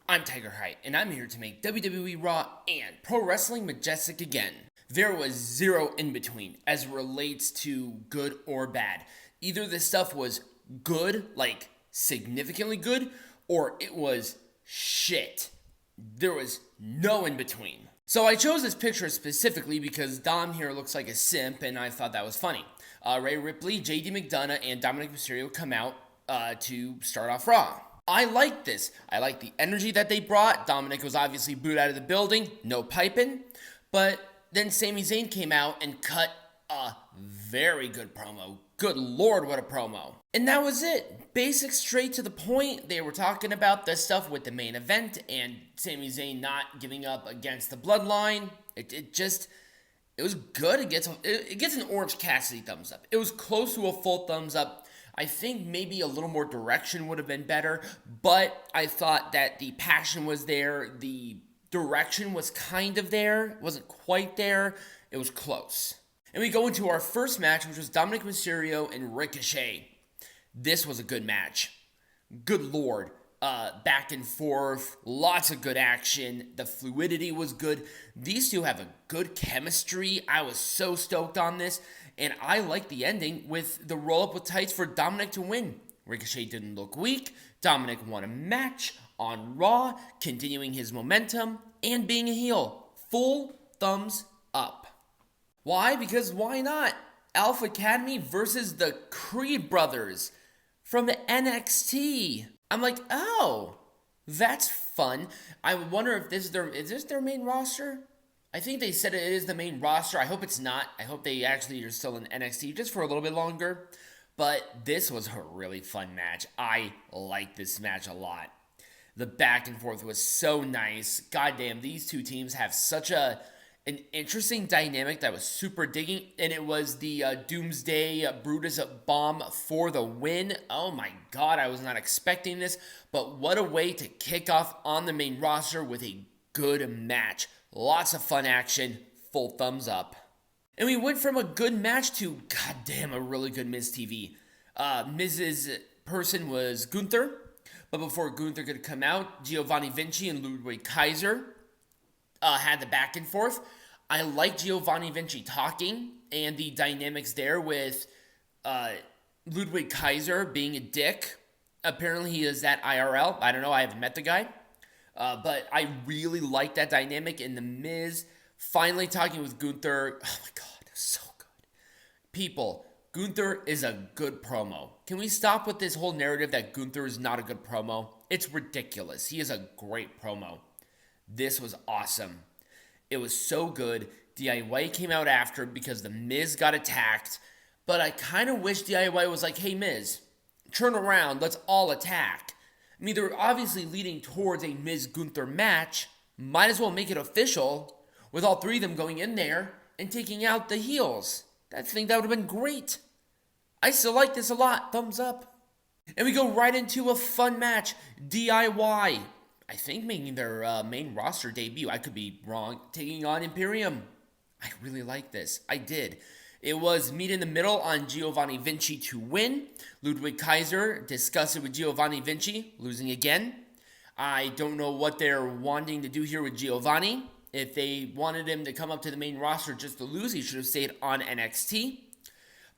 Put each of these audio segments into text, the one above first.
I'm Tiger Height, and I'm here to make WWE Raw and Pro Wrestling majestic again. There was zero in between as it relates to good or bad. Either this stuff was good, like significantly good, or it was shit. There was no in between. So I chose this picture specifically because Dom here looks like a simp, and I thought that was funny. Rhea Ripley, JD McDonagh, and Dominik Mysterio come out to start off Raw. I like this. I like the energy that they brought. Dominik was obviously booed out of the building, no piping. But then Sami Zayn came out and cut a very good promo. Good lord, what a promo. And that was it. Basic, straight to the point. They were talking about the stuff with the main event and Sami Zayn not giving up against the Bloodline. It was good. It gets an Orange Cassidy thumbs up. It was close to a full thumbs up. I think maybe a little more direction would have been better, but I thought that the passion was there, the direction was kind of there, it wasn't quite there, it was close. And we go into our first match, which was Dominik Mysterio and Ricochet. This was a good match. Good lord. Back and forth, lots of good action, the fluidity was good. These two have a good chemistry. I was so stoked on this. And I like the ending with the roll-up with tights for Dominik to win. Ricochet didn't look weak. Dominik won a match on Raw, continuing his momentum and being a heel. Full thumbs up. Why? Because why not? Alpha Academy versus the Creed brothers from the NXT. I'm like, oh, that's fun. I wonder if is this their main roster? I think they said it is the main roster. I hope it's not. I hope they actually are still in NXT just for a little bit longer. But this was a really fun match. I like this match a lot. The back and forth was so nice. Goddamn, these two teams have such an interesting dynamic that was super digging. And it was the Doomsday Brutus bomb for the win. Oh my god, I was not expecting this. But what a way to kick off on the main roster with a good match. Lots of fun action, full thumbs up. And we went from a good match to, goddamn, a really good MizTV. Miz's person was Gunther, but before Gunther could come out, Giovanni, Vinci, and Ludwig Kaiser had the back and forth. I like Giovanni, Vinci talking, and the dynamics there with Ludwig Kaiser being a dick. Apparently he is that IRL. I don't know, I haven't met the guy. But I really like that dynamic in the Miz finally talking with Gunther. Oh my god, so good. People, Gunther is a good promo. Can we stop with this whole narrative that Gunther is not a good promo? It's ridiculous. He is a great promo. This was awesome. It was so good. DIY came out after because the Miz got attacked. But I kind of wish DIY was like, hey Miz, turn around, let's all attack. I mean, they're obviously leading towards a Miz-Gunther match. Might as well make it official with all three of them going in there and taking out the heels. I think that would have been great. I still like this a lot. Thumbs up. And we go right into a fun match. DIY, I think making their main roster debut. I could be wrong. Taking on Imperium. I really like this. I did. It was meet in the middle on Giovanni Vinci to win. Ludwig Kaiser discussed it with Giovanni Vinci, losing again. I don't know what they're wanting to do here with Giovanni. If they wanted him to come up to the main roster just to lose, he should have stayed on NXT.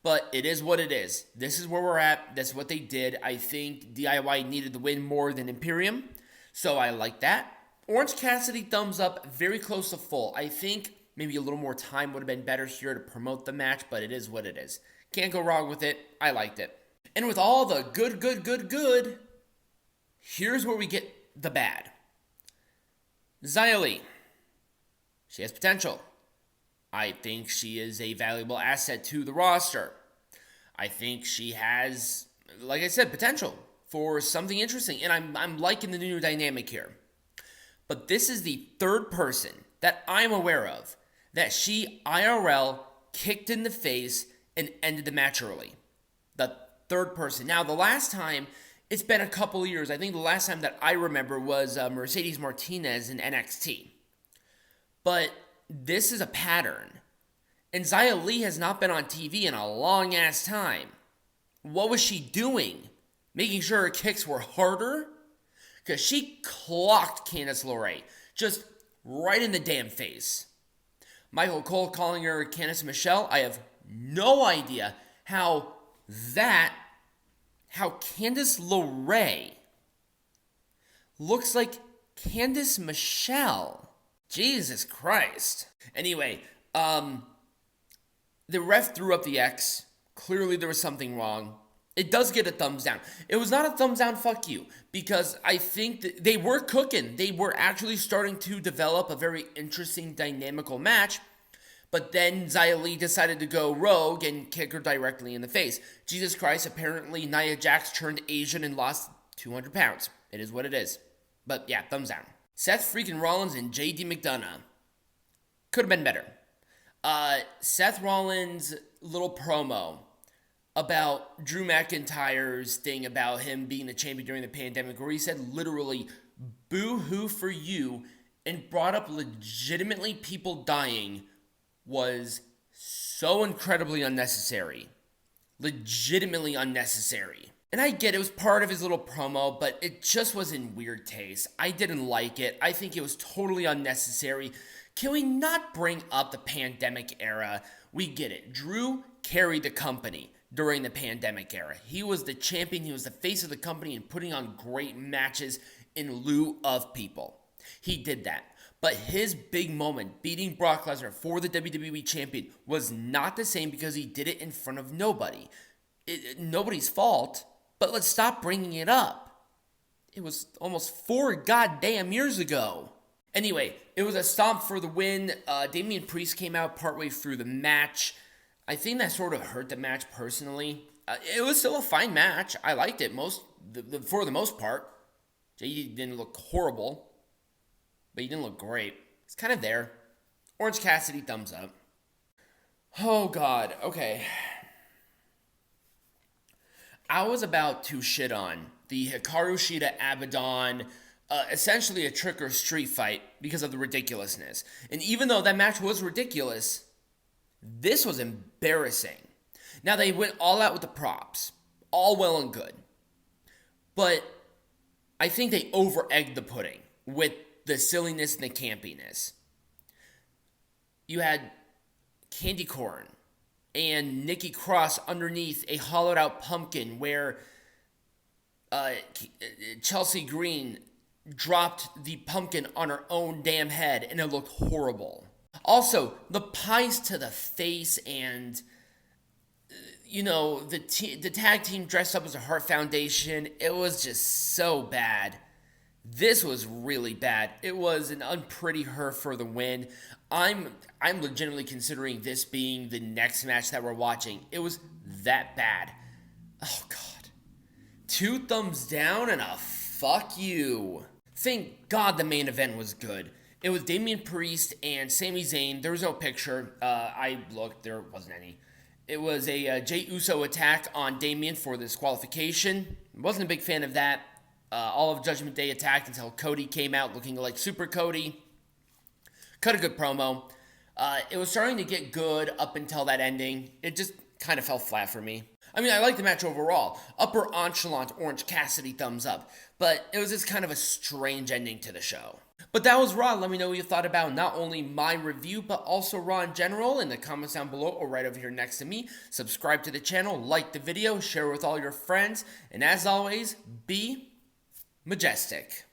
But it is what it is. This is where we're at. That's what they did. I think DIY needed the win more than Imperium. So I like that. Orange Cassidy, thumbs up. Very close to full. I think maybe a little more time would have been better here to promote the match, but it is what it is. Can't go wrong with it. I liked it. And with all the good, here's where we get the bad. Xia Li. She has potential. I think she is a valuable asset to the roster. I think she has, like I said, potential for something interesting. And I'm liking the new dynamic here. But this is the third person that I'm aware of that she IRL kicked in the face and ended the match early. The third person. Now, the last time, it's been a couple years. I think the last time that I remember was Mercedes Martinez in NXT. But this is a pattern. And Xia Li has not been on TV in a long-ass time. What was she doing? Making sure her kicks were harder? because she clocked Candice LeRae. Just right in the damn face. Michael Cole calling her Candice Michelle. I have no idea how Candice LeRae looks like Candice Michelle. Jesus Christ. Anyway, the ref threw up the X. Clearly there was something wrong. It does get a thumbs down. It was not a thumbs down, fuck you, because I think that they were cooking. They were actually starting to develop a very interesting, dynamical match. But then Xia Li decided to go rogue and kick her directly in the face. Jesus Christ, apparently Nia Jax turned Asian and lost 200 pounds. It is what it is. But yeah, thumbs down. Seth Freakin Rollins and JD McDonagh. Could have been better. Seth Rollins' little promo about Drew McIntyre's thing about him being the champion during the pandemic, where he said literally, boo-hoo for you, and brought up legitimately people dying, was so incredibly unnecessary. Legitimately unnecessary. And I get it was part of his little promo, but it just was in weird taste. I didn't like it. I think it was totally unnecessary. Can we not bring up the pandemic era? We get it. Drew carried the company during the pandemic era. He was the champion. He was the face of the company and putting on great matches in lieu of people. He did that. But his big moment, beating Brock Lesnar for the WWE champion, was not the same because he did it in front of nobody. Nobody's fault, but let's stop bringing it up. It was almost 4 goddamn years ago. Anyway, it was a stomp for the win. Damian Priest came out partway through the match. I think that sort of hurt the match personally. It was still a fine match. I liked it for the most part. Jey didn't look horrible, but he didn't look great. It's kind of there. Orange Cassidy, thumbs up. Oh, God. Okay. I was about to shit on the Hikaru Shida Abaddon, essentially a trick or street fight because of the ridiculousness. And even though that match was ridiculous, this was embarrassing. Now, they went all out with the props. All well and good. But I think they over-egged the pudding with the silliness and the campiness. You had candy corn and Nikki Cross underneath a hollowed out pumpkin where Chelsea Green dropped the pumpkin on her own damn head and it looked horrible. Also, the pies to the face and, the tag team dressed up as a Heart Foundation, it was just so bad. This was really bad. It was an unpretty her for the win. I'm legitimately considering this being the next match that we're watching. It was that bad. Oh, God. 2 thumbs down and a fuck you. Thank God the main event was good. It was Damian Priest and Sami Zayn. There was no picture. I looked. There wasn't any. It was a Jey Uso attack on Damian for this qualification. Wasn't a big fan of that. All of Judgment Day attacked until Cody came out looking like Super Cody. Cut a good promo. It was starting to get good up until that ending. It just kind of fell flat for me. I mean, I liked the match overall. Upper echelon, Orange Cassidy, thumbs up. But it was just kind of a strange ending to the show. But that was Raw. Let me know what you thought about not only my review, but also Raw in general in the comments down below or right over here next to me. Subscribe to the channel, like the video, share with all your friends, and as always, be majestic.